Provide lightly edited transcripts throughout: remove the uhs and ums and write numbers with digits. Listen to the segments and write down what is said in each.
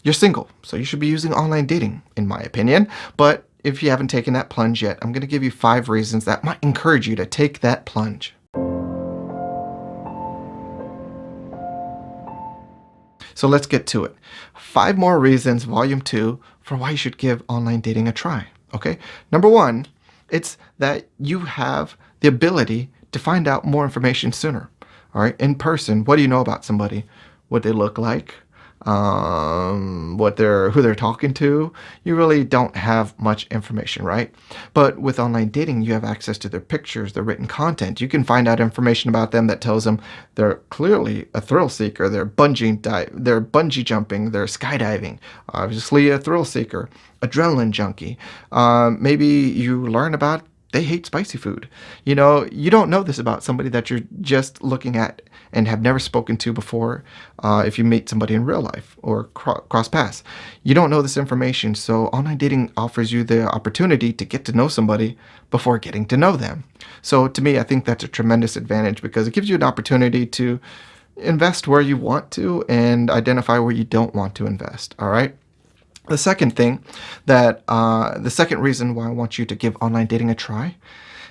You're single, so you should be using online dating, in my opinion. But if you haven't taken that plunge yet, I'm going to give you 5 reasons that might encourage you to take that plunge. So let's get to it. 5 more reasons, volume 2, for why you should give online dating a try. Okay. Number 1, it's that you have the ability to find out more information sooner. All right. In person, what do you know about somebody? What they look like, who they're talking to. You really don't have much information, right? But with online dating, you have access to their pictures, their written content. You can find out information about them that tells them they're clearly a thrill seeker. They're bungee jumping, they're skydiving. Obviously, a thrill seeker, adrenaline junkie. Maybe you learn about they hate spicy food. You don't know this about somebody that you're just looking at and have never spoken to before. If you meet somebody in real life or cross paths, you don't know this information. So online dating offers you the opportunity to get to know somebody before getting to know them. So to me, I think that's a tremendous advantage because it gives you an opportunity to invest where you want to and identify where you don't want to invest. All right. The second reason why I want you to give online dating a try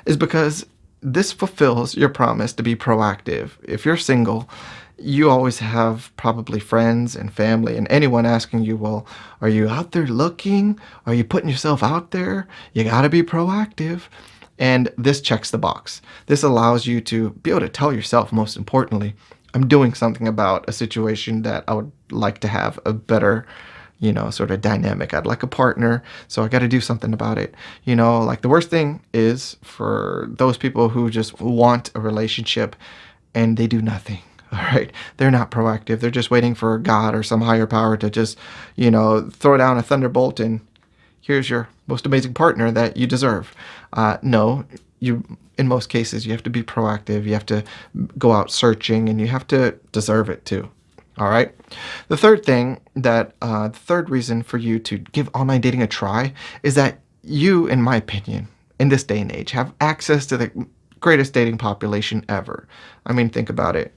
is because this fulfills your promise to be proactive. If you're single, you always have probably friends and family and anyone asking you, well, are you out there looking? Are you putting yourself out there? You got to be proactive. And this checks the box. This allows you to be able to tell yourself, most importantly, I'm doing something about a situation that I would like to have a better sort of dynamic. I'd like a partner, so I got to do something about it. Like the worst thing is for those people who just want a relationship and they do nothing. All right. They're not proactive. They're just waiting for God or some higher power to just, throw down a thunderbolt and here's your most amazing partner that you deserve. No, in most cases, you have to be proactive. You have to go out searching and you have to deserve it too. All right. The third reason for you to give online dating a try is that you, in my opinion, in this day and age, have access to the greatest dating population ever. I mean, think about it.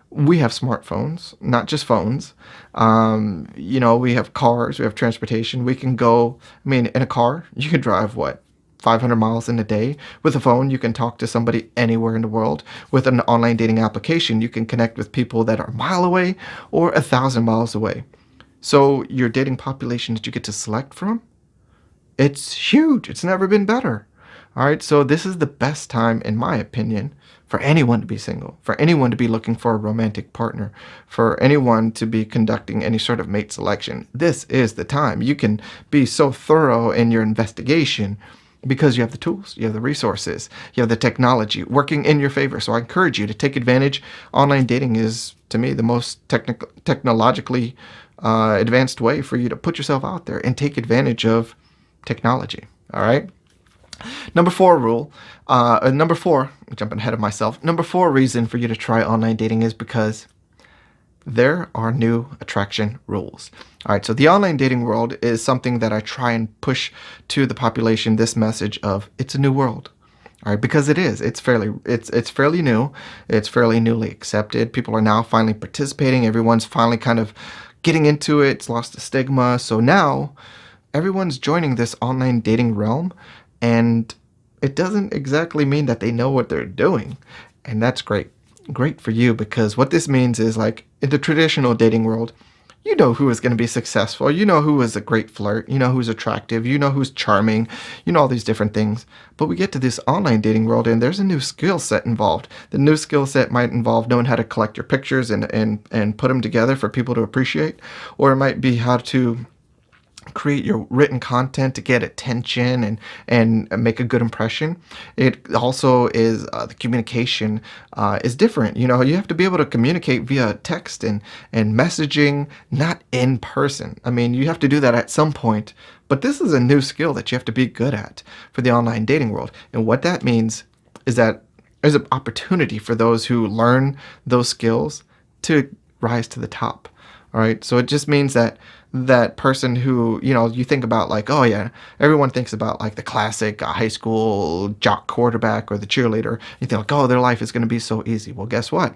We have smartphones, not just phones. We have cars, we have transportation. We can go, in a car, you can drive 500 miles in a day. With a phone, you can talk to somebody anywhere in the world. With an online dating application, you can connect with people that are a mile away or 1,000 miles away. So your dating population that you get to select from, it's huge. It's never been better. All right. So this is the best time, in my opinion, for anyone to be single, for anyone to be looking for a romantic partner, for anyone to be conducting any sort of mate selection. This is the time. You can be so thorough in your investigation because you have the tools, you have the resources, you have the technology working in your favor. So I encourage you to take advantage. Online dating is, to me, the most technologically advanced way for you to put yourself out there and take advantage of technology. All right. Number 4, I'm jumping ahead of myself. Number 4 reason for you to try online dating is because there are new attraction rules. All right, so the online dating world is something that I try and push to the population, this message of it's a new world. All right, because it is. It's fairly new. It's fairly newly accepted. People are now finally participating. Everyone's finally kind of getting into it. It's lost the stigma. So now everyone's joining this online dating realm, and it doesn't exactly mean that they know what they're doing. And that's great. Great for you, because what this means is, like in the traditional dating world, you know who is going to be successful. You know who is a great flirt. You know who's attractive. You know who's charming. You know all these different things. But we get to this online dating world and there's a new skill set involved. The new skill set might involve knowing how to collect your pictures and put them together for people to appreciate. Or it might be how to create your written content to get attention and make a good impression. It also is the communication is different. You have to be able to communicate via text and messaging, not in person. You have to do that at some point, but this is a new skill that you have to be good at for the online dating world. And what that means is that there's an opportunity for those who learn those skills to rise to the top. All right. So it just means that person who, you think about like, oh yeah, everyone thinks about like the classic high school jock quarterback or the cheerleader. You think like, oh, their life is going to be so easy. Well, guess what?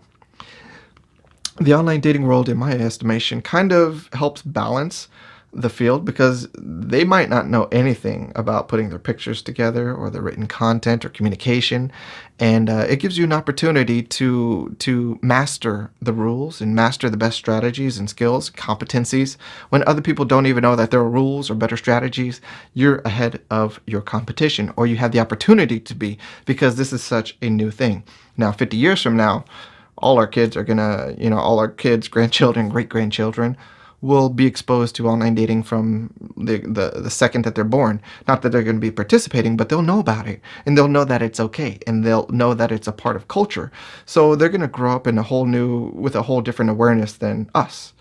the online dating world, in my estimation, kind of helps balance the field because they might not know anything about putting their pictures together or the written content or communication, and it gives you an opportunity to master the rules and master the best strategies and skills, competencies. When other people don't even know that there are rules or better strategies, you're ahead of your competition, or you have the opportunity to be, because this is such a new thing. Now, 50 years from now, all our kids are gonna, all our kids, grandchildren, great grandchildren will be exposed to online dating from the second that they're born. Not that they're going to be participating, but they'll know about it, and they'll know that it's okay, and they'll know that it's a part of culture. So they're going to grow up in with a whole different awareness than us.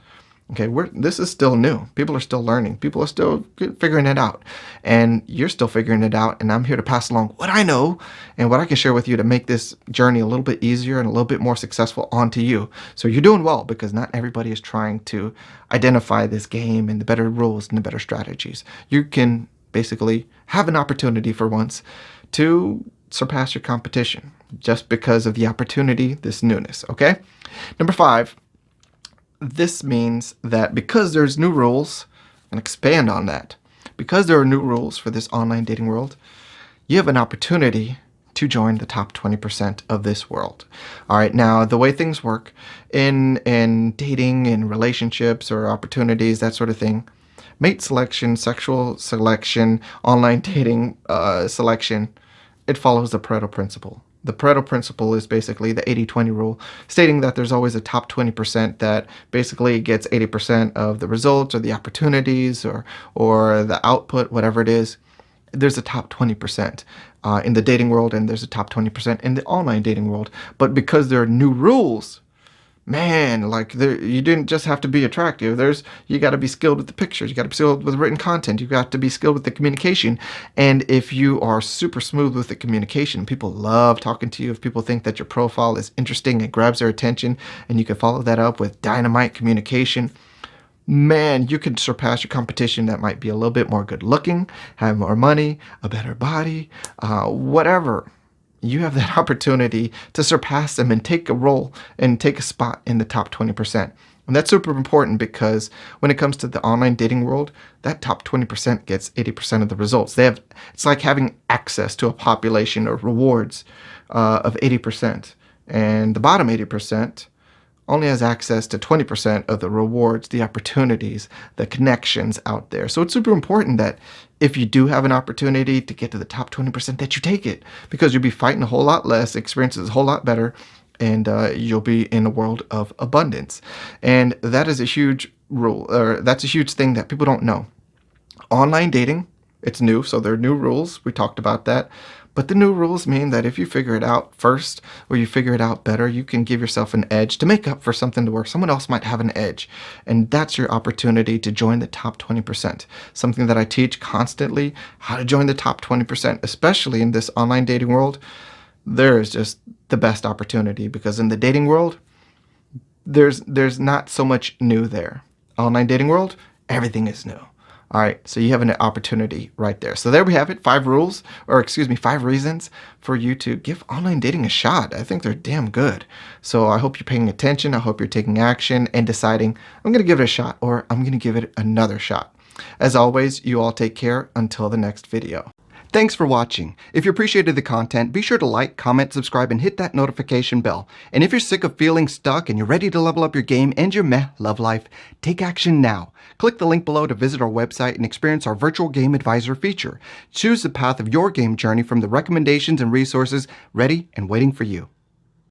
Okay, this is still new. People are still learning. People are still figuring it out. And you're still figuring it out. And I'm here to pass along what I know and what I can share with you to make this journey a little bit easier and a little bit more successful onto you. So you're doing well, because not everybody is trying to identify this game and the better rules and the better strategies. You can basically have an opportunity for once to surpass your competition just because of the opportunity, this newness. Okay? Number 5. This means that because there's new rules, and expand on that, because there are new rules for this online dating world, you have an opportunity to join the top 20% of this world. All right, now the way things work in dating and relationships or opportunities, that sort of thing, mate selection, sexual selection, online dating selection, it follows the Pareto principle. The Pareto principle is basically the 80-20 rule, stating that there's always a top 20% that basically gets 80% of the results or the opportunities or the output, whatever it is. There's a top 20% in the dating world, and there's a top 20% in the online dating world. But because there are new rules, man, like you didn't just have to be attractive. You got to be skilled with the pictures. You got to be skilled with written content. You got to be skilled with the communication. And if you are super smooth with the communication, people love talking to you. If people think that your profile is interesting, it grabs their attention, and you can follow that up with dynamite communication, man, you can surpass your competition that might be a little bit more good looking, have more money, a better body, whatever. You have that opportunity to surpass them and take a role and take a spot in the top 20%. And that's super important, because when it comes to the online dating world, that top 20% gets 80% of the results. It's like having access to a population of rewards of 80%. And the bottom 80% only has access to 20% of the rewards, the opportunities, the connections out there. So it's super important that if you do have an opportunity to get to the top 20%, that you take it, because you'll be fighting a whole lot less, experiences a whole lot better, and you'll be in a world of abundance. And that is a huge rule, or that's a huge thing that people don't know. Online dating, it's new, so there are new rules. We talked about that. But the new rules mean that if you figure it out first, or you figure it out better, you can give yourself an edge to make up for something to where someone else might have an edge. And that's your opportunity to join the top 20%. Something that I teach constantly, how to join the top 20%, especially in this online dating world. There is just the best opportunity, because in the dating world, there's not so much new there. Online dating world, everything is new. All right, so you have an opportunity right there. So there we have it, 5 reasons for you to give online dating a shot. I think they're damn good. So I hope you're paying attention. I hope you're taking action and deciding, I'm going to give it a shot, or I'm going to give it another shot. As always, you all take care until the next video. Thanks for watching. If you appreciated the content, be sure to like, comment, subscribe, and hit that notification bell. And if you're sick of feeling stuck and you're ready to level up your game and your meh love life, take action now. Click the link below to visit our website and experience our virtual game advisor feature. Choose the path of your game journey from the recommendations and resources ready and waiting for you.